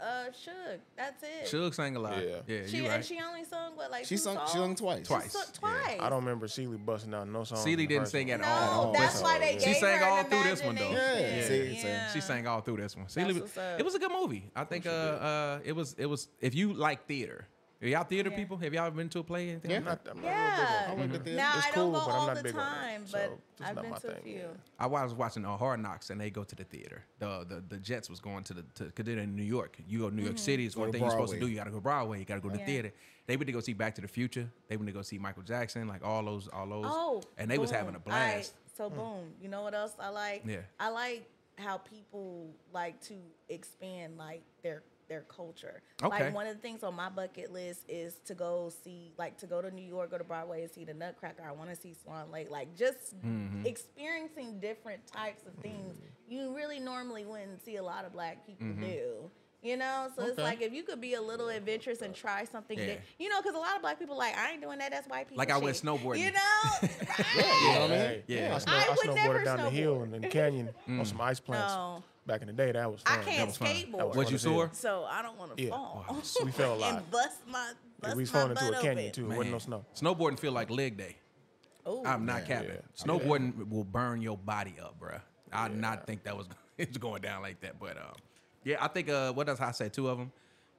Suge. That's it. Suge sang a lot. Yeah. Yeah, She you and right. she only sung what like She two songs? sung twice. Twice. Twice. I don't remember Celie busting out no song. Celie didn't sing at all. No, that's why they She gave sang her all an through this one, though. imagination. Yeah, see, Yeah. She sang all through this one. That's See, what's up. it was a good movie. I think it was if you like theater. Are y'all theater Yeah. people? Have y'all been to a play? Anything? Yeah. I'm not real big on Yeah. it. I went to theater. Now It's I don't cool, go but I'm all not the big on it, time, so but it's I've not been my to a thing, few. yeah. I was watching Hard Knocks and they go to the theater. The Jets was going to because they're in New York. You go to New York City. It's Go one to thing you're supposed to Broadway. do. You got to go Broadway. You got to go to Yeah. theater. They went to go see Back to the Future. They went to go see Michael Jackson. Like all those. Oh, And they was having a boom. blast. So boom. You know what else I like? Yeah. I like how people like to expand like their culture. Okay. Like one of the things on my bucket list is to go see, like to go to New York, go to Broadway and see the Nutcracker. I want to see Swan Lake. Like just experiencing different types of things you really normally wouldn't see a lot of black people do. You know, so it's Okay. like if you could be a little adventurous and try something, Yeah. you know, because a lot of black people like I ain't doing that. That's white people. Like I went shit. snowboarding. You know, right? You know what I mean? Hey, Yeah. I would never snowboarded down the hill snowboard. and in the canyon on some ice plants. No. Back in the day, that was I fun. can't was fun. skateboard. Was you as hell. sore? So I don't want to Yeah. fall. We fell a lot. And bust my Yeah, we was my falling into butt a canyon open. too. It wasn't no snow. Snowboarding feel like leg day. Ooh. I'm not Yeah. capping. Yeah. Snowboarding will burn your body up, bruh. I did not think that was it's going down like that, but yeah, I think what else I say? Two of them.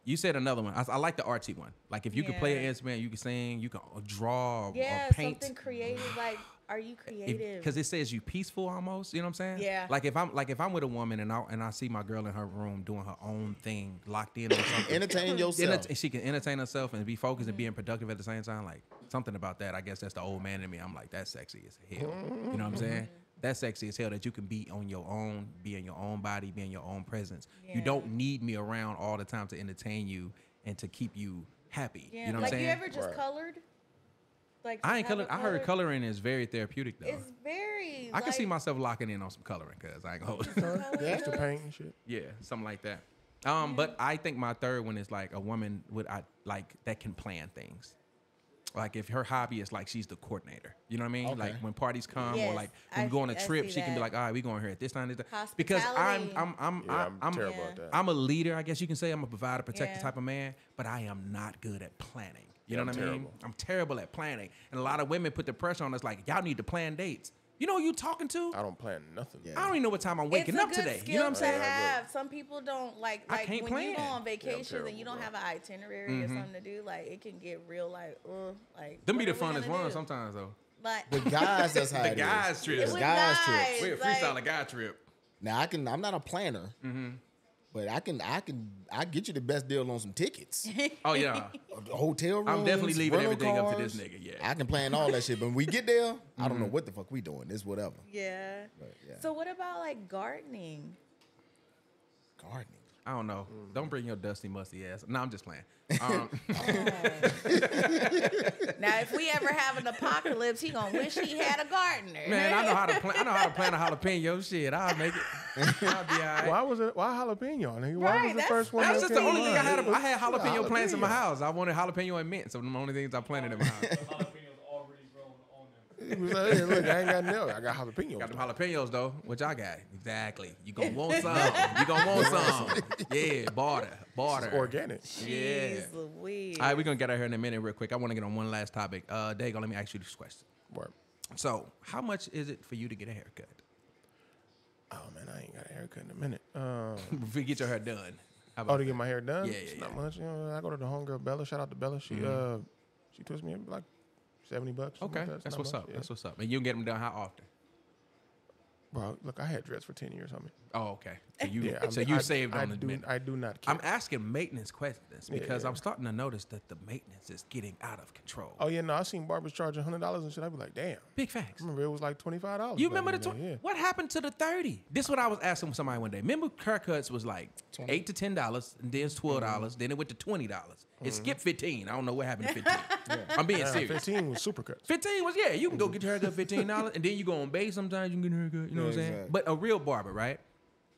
You said another one. I like the artsy one. Like if you could play an Yeah. instrument, you can sing, you can draw Yeah, or paint. something creative. Like, are you creative? Because it says you peaceful almost. You know what I'm saying? Yeah. Like if I'm with a woman and I see my girl in her room doing her own thing, locked in on something. Entertain yourself. She can entertain herself and be focused and being productive at the same time. Like something about that. I guess that's the old man in me. I'm like, that's sexy as hell. You know what I'm saying? That's sexy as hell that you can be on your own, be in your own body, be in your own presence. You Yeah. don't need me around all the time to entertain you and to keep you happy. Yeah. You know what like I'm saying? you ever just Right. colored? Like I ain't have a colored. I heard coloring is very therapeutic though. It's very. I can see like, myself locking in on some coloring because I ain't gonna hold it. color Just to does- paint and shit. Yeah, something like that. But I think my third one is like a woman like that can plan things. Like if her hobby is like she's the coordinator, you know what I mean? Okay. Like when parties come or Yes, like when we go on a I trip, see she can be that. like, all right, we going here at this time. This time. Because Hospitality. I'm terrible Yeah. at that. I'm a leader, I guess you can say. I'm a provider, protector Yeah. type of man, but I am not good at planning. You know Yeah, what I I'm mean? terrible. I'm terrible at planning. And a lot of women put the pressure on us like, y'all need to plan dates. You know who you talking to? I don't plan nothing. Yeah. I don't even know what time I'm waking it's a up good today. skill You know what I'm saying? to have. Some people don't like I can't when you go plan. on vacations and you terrible, don't bro. have an itinerary or something to do. Like it can get real. Like Them be what the are we funnest gonna ones do? sometimes though. Like With guys, that's how The it is. guys trips. with guys guys, trips. We're a like, freestyle a guy trip. Now I'm not a planner, but I get you the best deal on some tickets, Oh yeah. hotel rooms. I'm definitely leaving rental everything up to this cars. nigga. Yeah. I can plan all that shit, but when we get there, I don't know what the fuck we doing. It's whatever. Yeah. But, yeah. So what about like gardening? Gardening. I don't know. Don't bring your dusty, musty ass. No, I'm just playing. Now, if we ever have an apocalypse, he gonna wish he had a gardener. Man, I know how to plan. I know how to plant a jalapeno. Shit, I'll make it. I'll be all right. Why was it? Why jalapeno? Nigga? Why Right, was the that's- first one? That was that just the came only to thing I mind? had. I had jalapeno plants in my Jalapeno. house. I wanted jalapeno and mint, so the only things I planted in my house. Jalapenos already grown on them. He was like, hey, look, I ain't got no. I got jalapeno. Got them jalapenos though. What y'all got? Exactly. You gonna want some. You gonna want some. Yeah, barter. Organic. Yeah. Jeez Louise. All right, we're gonna get out here in a minute real quick. I want to get on one last topic. Dago, let me ask you this question. Word. So, how much is it for you to get a haircut? Oh man, I ain't got a haircut in a minute. If you get your hair done. How Oh, about to get my hair done? Yeah, It's yeah, not yeah. much. You know, I go to the homegirl Bella. Shout out to Bella. She twists me like $70. something Okay, like that. It's that's not what's much, up. yeah. That's what's up. And you can get them done how often? Bro, look, I had dreads for 10 years, homie. Oh, okay. So you Yeah, so I'm- you I- saved I on the do, minute. I do not care. I'm asking maintenance questions because yeah. I'm starting to notice that the maintenance is getting out of control. Oh, yeah, no, I seen barbers charging $100 and shit. I'd be like, damn. Big facts. I remember it was like $25. You back remember in the day, yeah. what happened to the 30? This is what I was asking somebody one day. Remember haircuts was like $8 to $10, and then it's $12, then it went to $20. It skipped 15. I don't know what happened to 15. I'm being Nah, serious. 15 was super cuts. 15 was you can go get your haircut $15, and then you go on base. Sometimes you can get a haircut. You know what I'm saying? exactly. But a real barber, right?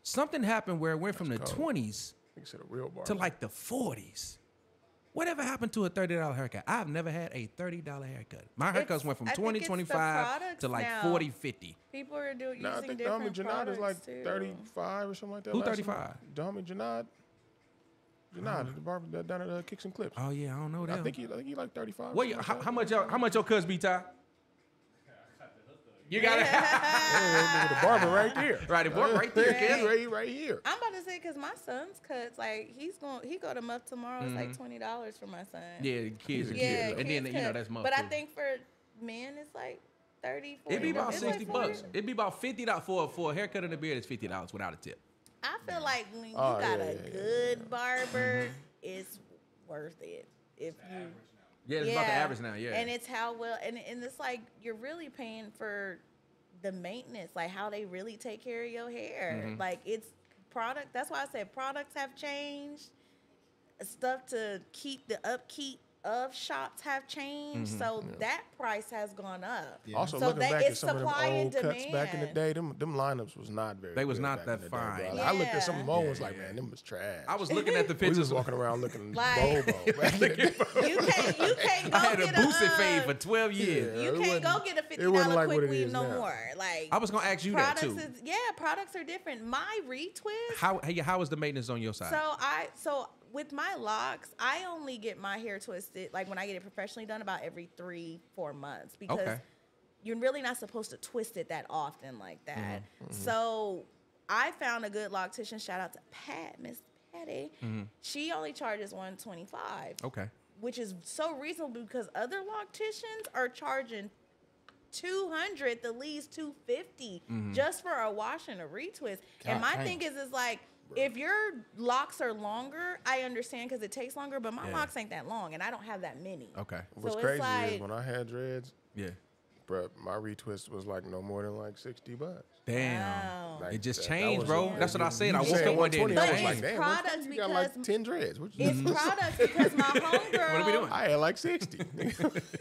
Something happened where it went from the cold. 20s Like I said, a real barber. to like the 40s. Whatever happened to a $30 haircut? I've never had a $30 haircut. My haircuts went from I think 20, it's the 25 products to like now. 40, 50. People are doing Nah, I using think the homie different Janad is like products too. 35 or something like that. Who last 35? time. The homie Janad. Janad, the barber that down at Kicks and Clips. Oh yeah, I don't know that. I think he like 35. What? How much your cuz be, Ty? You got it. The barber right there. Right, the barber right there, kid. Right here. I'm about to say because my son's cuts like he go to Muff tomorrow. It's like $20 for my son. Yeah, the kids and Yeah, kids. And then kids you know cut. that's month. But I think for men it's like 30, 40. it'd be about It's like 60 40. bucks. It'd be about $50 for a haircut and a beard. It's $50 without a tip. I feel like when you Oh, got yeah, a yeah, good barber, it's worth it. If you Yeah, it's about the average now. Yeah. And it's how well and it's like you're really paying for the maintenance, like how they really take care of your hair. Mm-hmm. Like it's product. That's why I said products have changed. Stuff to keep the upkeep of shops have changed. So that price has gone up. Also, So looking that back at it's some of them supply and old cuts back in the demand. day, them lineups was not very. They was good not back that in the day, fine. bro. I looked at some of them old Yeah, ones like, yeah. man, them was trash. I was looking at the we pictures. was walking around looking Like- bobo. Back in the day. You can't go I had a get boosted fade for 12 years. Yeah. You it can't go wasn't- get a it wasn't $50 like what quick it weave is no now. more. Like I was gonna ask you that products too. products are different. My retwist. How was the maintenance on your side? So with my locks, I only get my hair twisted like when I get it professionally done about every 3-4 months because Okay. you're really not supposed to twist it that often like that. So I found a good loctician. Shout out to Pat, Miss Patty. She only charges $125. Okay. Which is so reasonable because other locticians are charging $200, the least $250 just for a wash and a retwist. And my damn. thing is like if your locks are longer, I understand because it takes longer, but my Yeah. locks ain't that long and I don't have that many. Okay. What's So it's crazy like- is when I had dreads, Yeah. bro, my retwist was like no more than like $60. Damn. Wow. Like, It just that changed, was- bro. yeah, That's what I said. you I woke said up one day and 120, it But I was changed. like, it's damn, products you got like because- 10 dreads. What you It's products because my homegirl. What are we doing? I had like 60.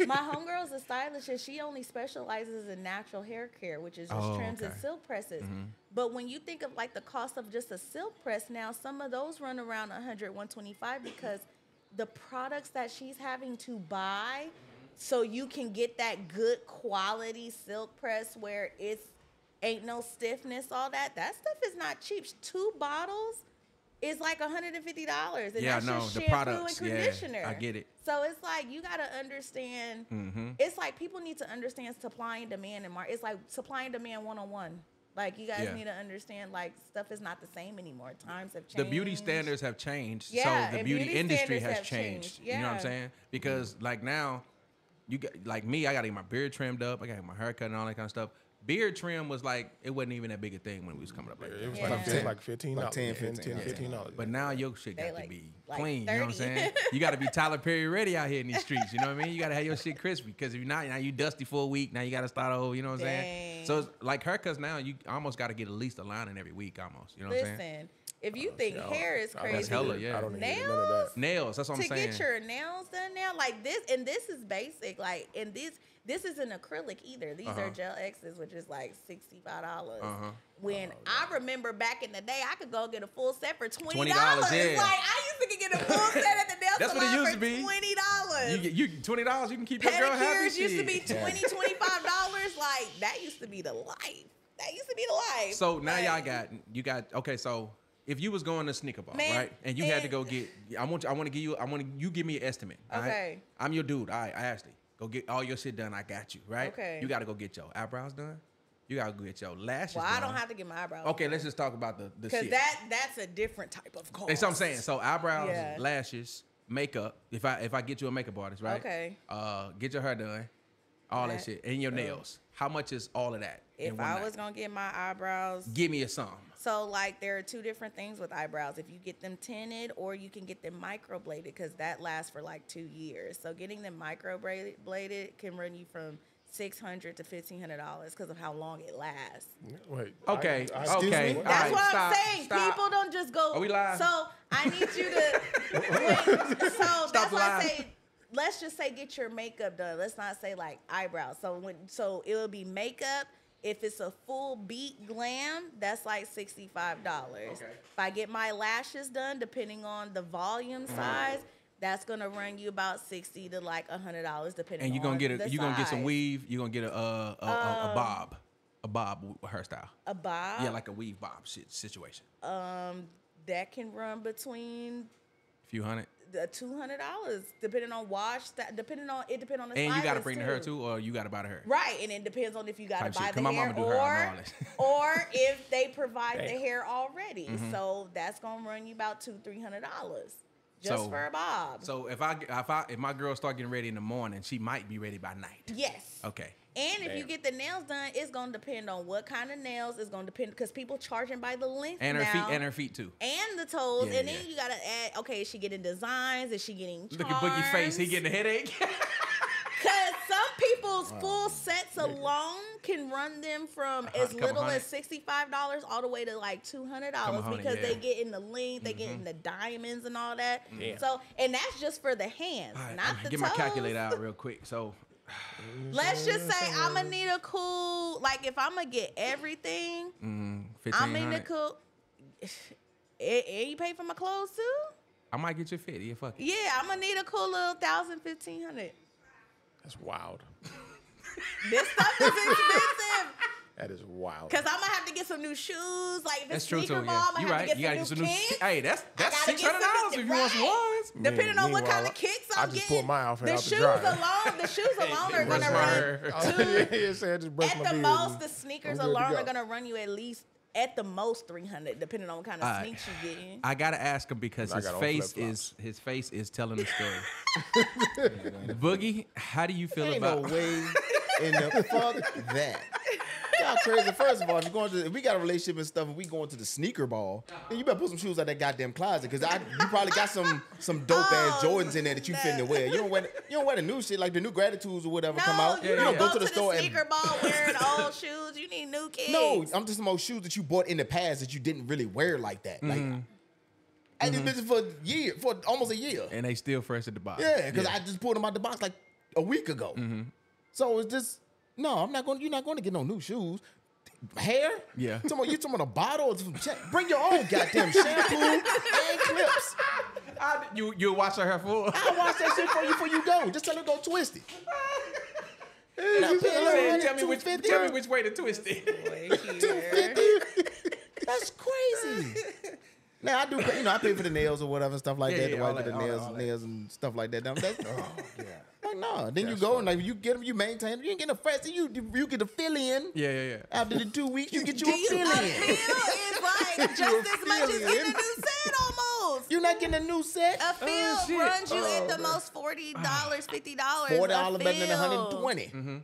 My homegirl's a stylist and she only specializes in natural hair care, which is just Oh, trims and okay. silk presses. But when you think of like the cost of just a silk press now, some of those run around 100, 125 because the products that she's having to buy so you can get that good quality silk press where it's ain't no stiffness, all that stuff is not cheap. 2 bottles is like $150, and Yeah, I that's know, just the shampoo products, and yeah, conditioner. I get it. So it's like you gotta understand. It's like people need to understand supply and demand and market. It's like supply and demand 101. Like you guys Yeah. need to understand like stuff is not the same anymore. Times have changed. The beauty standards have changed, Yeah, so the and beauty beauty industry standards has have changed. changed. You know what I'm Yeah. saying? Because like now, you got like me, I got to get my beard trimmed up, I got to get my hair cut and all that kind of stuff. Beard trim was like it wasn't even that big a thing when we was coming up. Like It that. was Yeah. like, Yeah. like $15. Like 10, 10, 15, yeah. $15. But now your shit They got to like- be like clean. You know what I'm 30. saying? You got to be Tyler Perry ready out here in these streets. You know what I mean? You got to have your shit crispy because if you're not, now you dusty for a week. Now you got to start over. You know what I'm saying? Dang. So it's like haircuts now, you almost got to get at least a lining every week almost. You know what I'm saying? Listen, if you think hair is crazy, That's hella, yeah. I don't even get none of Nails? that. Nails. That's what I'm to saying. get your nails done now, like this, and this is basic. Like, and this isn't acrylic either. These are gel X's, which is like $65. When I remember back in the day, I could go get a full set for $20. $20, yeah. Like I used to get a full set at the nail That's what it salon used for to be. $20. You get you $20. You can keep your girl happy. Pedicures used to be shit. $20, $25. Like that used to be the life. That used to be the life. So now Like, you got okay. So if you was going to sneaker ball, Man, right, and you had to and- go get, I want you give me an estimate. all right? Okay. I'm your dude. All right, Ashley, go get all your shit done. I got you. Right. Okay. You got to go get your eyebrows done. You got to go get your lashes well, done. I don't have to get my eyebrows. Okay, let's just talk about the because shit. that's a different type of cost. That's what I'm saying. So eyebrows, Yeah. lashes, makeup. If I get you a makeup artist, right? Okay. Get your hair done. All that shit. And your nails. How much is all of that? in If one I night? was gonna get my eyebrows, Give me a sum. so like there are two different things with eyebrows. If you get them tinted or you can get them microbladed, because that lasts for like 2 years. So getting them microbladed can run you from $600 to $1,500 because of how long it lasts. Wait. Okay. Excuse Okay. me? All That's right, what stop, I'm saying. stop. People don't just go. Are we live? So I need you to. So that's why I live. say, let's just say get your makeup done. Let's not say like eyebrows. So it will be makeup. If it's a full beat glam, that's like $65. If I get my lashes done, depending on the volume size, that's gonna run you about $60 to like $100, depending. And you're on gonna get the you gonna get some size. weave. You're gonna get a bob hairstyle. A bob. Yeah, like a weave bob shit situation. That can run between Few hundred. $200, depending on wash. Depends on the. And you gotta stylist, bring the hair too, or you gotta buy the hair. Right, and it depends on if you gotta Type shit. buy 'Cause the my hair mama do hair, I know all this. or if they provide the hair already. Mm-hmm. So that's gonna run you about $200-300 just So- for a bob. So if my girl start getting ready in the morning, she might be ready by night. Yes. Okay. And if you get the nails done, it's gonna depend on what kind of nails. It's gonna depend because people charging by the length And her now, feet and her feet too. and the toes, Yeah, and then yeah. you gotta add. Okay, is she getting designs? Is she getting charms? Look at Boogie's face. He getting a headache. Because some people's full sets alone can run them from as couple little hundred. as $65 all the way to like $200 hundred, because yeah. they get in the length, they get in the diamonds and all that. Yeah. So, and that's just for the hands, All right, not the get toes. my calculator out real quick. So Let's just say I'm gonna need a cool, like if I'm gonna get everything, I'm gonna need a 1500. cool. And you pay for my clothes too? I might get you 50. Yeah, fuck it. Yeah, I'm gonna need a cool little $1,000-1,500. That's wild. This stuff is expensive. That is wild. Cause I'm gonna have to get some new shoes. Like if That's it's true too. sneaker Yeah. ball, I'm You gonna have right. to You gotta get get some some new new. kicks. Hey, that's gotta get some $600 if you want some ones. Depending on what kind Meanwhile, of kicks I I'm just getting. pulled my outfit the out the shoes dryer. alone, the shoes alone are Brush gonna my run. hair. Yeah, say I just brushed At my the beard most, and the sneakers I'm good to alone go. are gonna run you at the most $300, depending on what kind of All right. sneaks you getting. I gotta ask him because I his got on face flip-flops. is telling the story. Boogie, how do you feel Ain't no about? way in the fuck that. Y'all crazy. First of all, if we got a relationship and stuff and we going to the sneaker ball, then you better put some shoes out that goddamn closet because you probably got some dope ass Jordans in there that you finna wear. You don't wear the new shit like the new Gratitudes or whatever No, come out. you You don't don't go go to the store and sneaker ball wearing old shoes. You need new kicks. no. I'm just about shoes that you bought in the past that you didn't really wear like that. Like I did this for almost a year. And they still fresh at the box. Yeah, because I just pulled them out the box like a week ago. So it's just no. You're not going to get no new shoes. Hair? Yeah. You talking about a bottle? Or some bring your own goddamn shampoo and clips. You wash her hair full. I'll wash that shit for you before you go. Just tell her to go twist it. Now, Tell me $250. which way to twist it. That's crazy. Now I do, I pay for the nails or whatever and stuff like Yeah, that. yeah, The all wipe that, the all that, nails, all that. nails and stuff like that. That's, like no. Then you That's go and funny. like you get them, you maintain them. You ain't getting a fresh. You get a fill in. Yeah. After the 2 weeks, you get you Do a you fill a in. feel is like just as much as getting a new set almost. You're not getting a new set. A field shit. runs you at the most $40, $50. $40 better than $120. 120.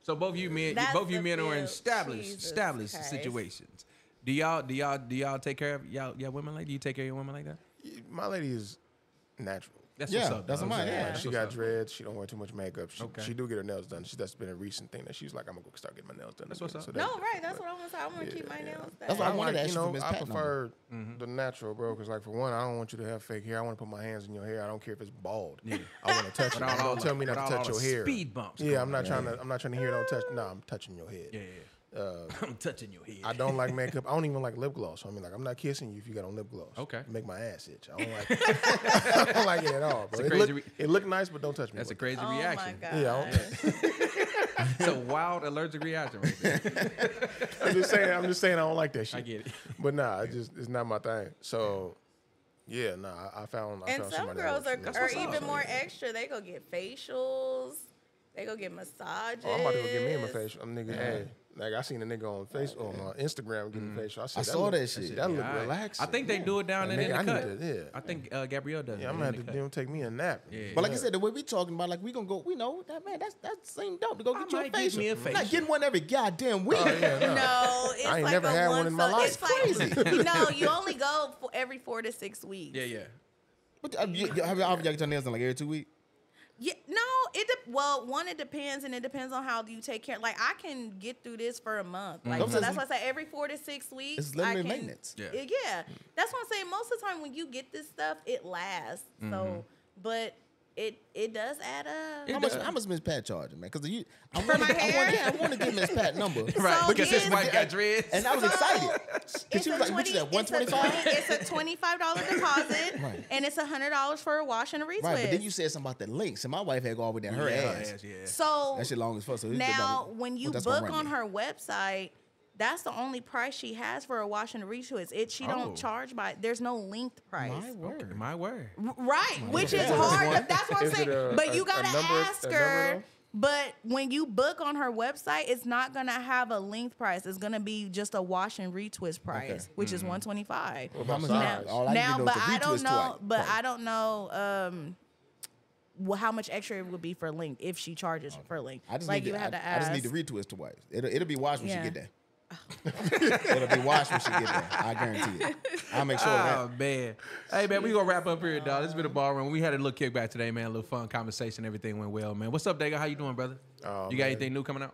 So both you men That's are in the established Jesus established Christ. situations. Do y'all take care of y'all women like? Do you take care of your women like that? My lady is natural. That's Yeah, what's up. that's dog. mine, yeah. She got dreads. She don't wear too much makeup. Okay. She do get her nails done. That's been a recent thing that she's like, I'm gonna go start getting my nails done. That's again. what's up. So No, that's right. different, That's but- what I want to say. I want to keep my nails done. That's what I I'm wanted to like, ask you from Miss I Pat prefer the natural, bro. Because like for one, I don't want you to have fake hair. I want to put my hands in your hair. I don't care if it's bald. I want to touch it. Without all Don't tell me the- not to without touch all your the hair. speed bumps Yeah, going I'm not trying to. I'm not trying to hear. Don't touch. No, I'm touching your head. Yeah. I'm touching your head. I don't like makeup. I don't even like lip gloss. So I mean, like, I'm not kissing you if you got on lip gloss. Okay. It make my ass itch. I don't like it. I don't like it at all, bro. a It crazy look, look nice, but don't touch me. That's a with crazy Oh my reaction. God. it. Yeah, It's a wild allergic reaction right there. I'm just saying. I don't like that shit. I get it. But nah, it's not my thing. So yeah, nah. I found And some somebody girls else. are That's even what's up. more extra. They go get facials. They go get massages. Oh, I'm about to go get me a facial. I'm nigga, hey, like I seen a nigga on Instagram getting a facial. I saw that shit. That look All right. relaxing. I think they do it down there in Nigga, the I cut. need to, yeah. I think Gabrielle does. Yeah, it I'm in gonna the have to cut. them take me a nap. Yeah. But like I said, the way we talking about, like we gonna go, we know that man. That seems dope to go get you a might get facial. me a Not facial. getting one every goddamn week. Oh, yeah, no. No, it's I ain't like never a had one once in my a- life. It's like no, you only go for every 4 to 6 weeks. Yeah, yeah. But have y'all get your nails done like every 2 weeks? Yeah, no, well, one, it depends, and it depends on how you take care. Like, I can get through this for a month. Like, so that's why I say every 4 to 6 weeks. It's limited I can, maintenance. Yeah. Yeah, that's what I'm saying. Most of the time when you get this stuff, it lasts. So, but it does add up. How much Miss Pat charging, man? Because I For my hair? I want to get Miss Pat number. Right, So because his yes, wife got dreads. And I was excited. Cause It's she was like, what you at, 125? It's a $25 deposit, Right. and it's $100 for a wash and a retwist. Right, but then you said something about the links, and my wife had gone with that her ass. Yeah. So That shit long as fuck. So now, when you that's gonna book run on me. her website, that's the only price she has for a wash and a retwist. She Oh. don't charge by. There's no linked price. My word. My word. Right, which is Yeah. hard. That's what I'm Is it saying. a- But you a gotta number- ask a number her. though? But when you book on her website, it's not gonna have a linked price. It's gonna be just a wash and retwist price, which is $125. What about How much size? All I need to Now, know but is the I don't retwist know. twice. But I don't know how much extra it would be for link if she charges for link. I just Like need you to, have to I ask. just need to retwist twice. It'll be washed when Yeah. she get there. It'll be washed when she get there. I guarantee it. I'll make sure of that. Oh man, hey man, we gonna wrap up here, dog. This has been a ballroom. We had a little kickback today, man. A little fun conversation. Everything went well, man. What's up, Dago? How you doing, brother? Oh, You got man. anything new coming out?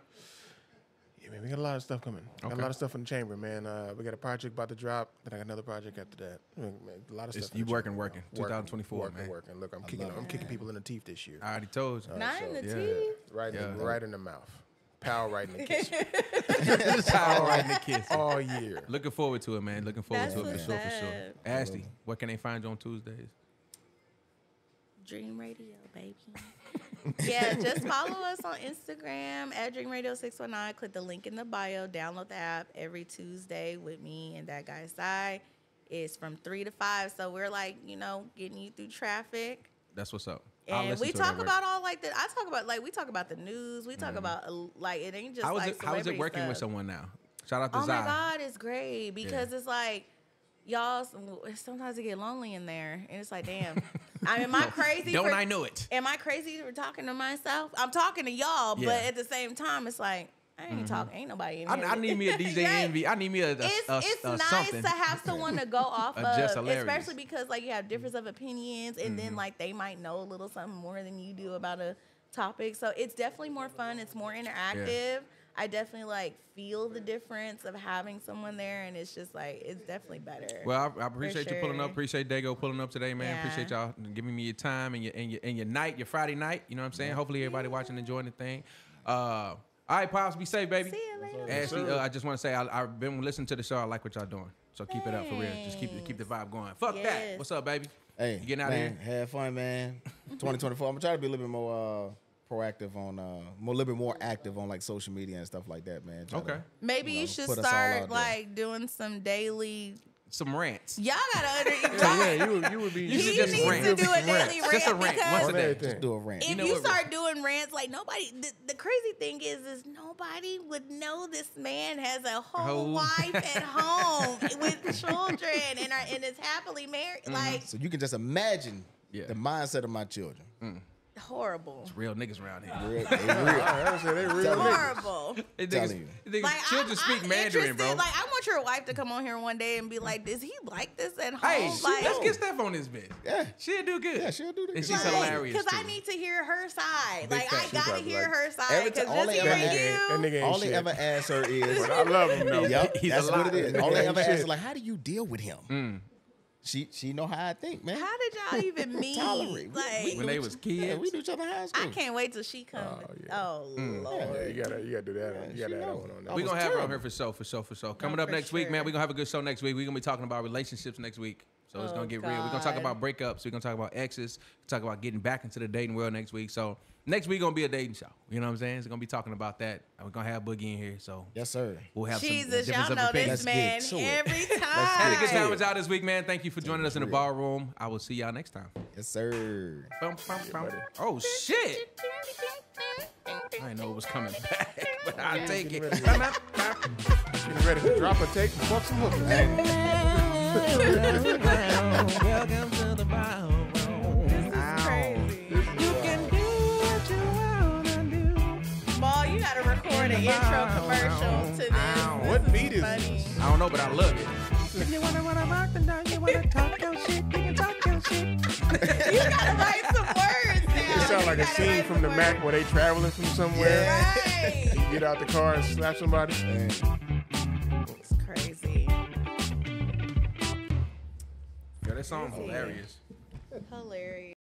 Yeah, man, we got a lot of stuff coming. Got Okay. a lot of stuff in the chamber, man. We got a project about to drop. Then I got another project after that. Man, a lot of It's- stuff. in you the working, chamber. working. 2024, man. Working. Look, I'm kicking people in the teeth this year. I already told you. Not in the Yeah. teeth. Right in the mouth. Power right in the kiss. Power right in the kiss. All year. Looking forward to it, man. Looking forward That's to it for what's sure, for sure. up. Ashley, where can they find you on Tuesdays? Dream Radio, baby. Yeah, just follow us on Instagram at Dream Radio 619. Click the link in the bio. Download the app every Tuesday with me and that guy Sai. It's from 3 to 5, so we're like, getting you through traffic. That's what's up. I'll And listen we to talk it about all like the. I talk about we talk about the news. We talk about like it ain't just How is like it? How is it celebrity working with stuff. someone now? Shout out to Oh Zai. my God, it's great because it's like y'all. Sometimes it get lonely in there, and it's like, damn. Am I crazy? Don't I know it? Am I crazy for talking to myself? I'm talking to y'all, Yeah. but at the same time, it's like I ain't talking. Ain't nobody in here. I need me a DJ Right. Envy. I need me a It's nice something. to have someone to go off A Jess of, Hilarious. especially because like you have difference of opinions, and then like they might know a little something more than you do about a topic. So it's definitely more fun. It's more interactive. I definitely like feel the difference of having someone there, and it's just like it's definitely better. Well, I appreciate you pulling up. sure. Appreciate Dago pulling up today, man. Yeah. Appreciate y'all giving me your time and your night, your Friday night. You know what I'm saying? Hopefully everybody watching enjoying the thing. All right, Pops, be safe, baby. See you later. Ashley, I just want to say I've been listening to the show. I like what y'all doing. So keep it up for real. Just keep the vibe going. Fuck that. Yes. What's up, baby? Hey, You getting out man, of here? Have fun, man. 2024. I'm gonna try to be a little bit more proactive on, a little bit more active on like social media and stuff like that, man. Try to- Okay. Maybe you should put us all out start there. like doing some daily. Some rants. Y'all gotta Yeah, you would be. You should He just needs rant. to do a daily Just a rant rant because once a day. everything. Just do a rant. if know you what- start doing rants, like nobody, the crazy thing is nobody would know this man has a whole Whole- wife at home with children and is happily married. Like So you can just imagine Yeah. the mindset of my children. horrible, Real niggas around here. Real, they real. I say they real niggas. horrible. They Telling you. Like children speak Mandarin, bro. Like I want your wife to come on here one day and be like, "Does he like this at home?" Hey, like, let's get Steph on this bitch. Yeah. She'll do good. Yeah, she'll do that. And she's Like, hilarious. Because I too. need to hear her side. Big Like I facts. gotta probably hear like- her side. Every Because time- all just they ever hearing That nigga you, ain't All they shit. ever ask her is, But I love him though. yep, He's that's what it alive. is. All they Yeah, ever shit. ask is like, how do you deal with him? She know how I think, man. how did y'all even meet? Tolerate. Like When they was Yeah, kids. we knew each other in high school. I can't wait till she comes. Oh, Lord. Yeah, you gotta do that. You gotta add that one on there. We're was gonna have her on terrible. here for sure. Coming up for next week, man, sure. we're gonna have a good show next week. We're gonna be talking about relationships next week. So it's Oh, gonna get real. We're gonna talk God. about breakups. We're gonna talk about exes. Talk about getting back into the dating world next week. So next week gonna be a dating show. You know what I'm saying? It's gonna be talking about that. And we're gonna have Boogie in here. So Yes, sir. we'll have Jesus, some y'all difference know of opinions. this Let's man get to it. every time. Had a good time to with y'all this week, man. Thank you for joining us in the real. ballroom. I will see y'all next time. Yes, sir. Bum, bum, bum. Oh shit. I didn't know it was coming back, but I'll take it. Getting ready to drop a tape and fuck some hookers. Welcome to the ballroom. This is crazy. You can do what you wanna do. Maul, you gotta record an intro commercial to this. What This beat is funny. this? I don't know, but I love it. If you wanna rock the down, you wanna talk your shit, you can talk your shit. You gotta write some words down. It sounds like You a gotta scene write from some the Mac words. where they traveling from somewhere. Right. You get out the car and slap somebody. It's crazy. Yo, that song's hilarious. Hilarious.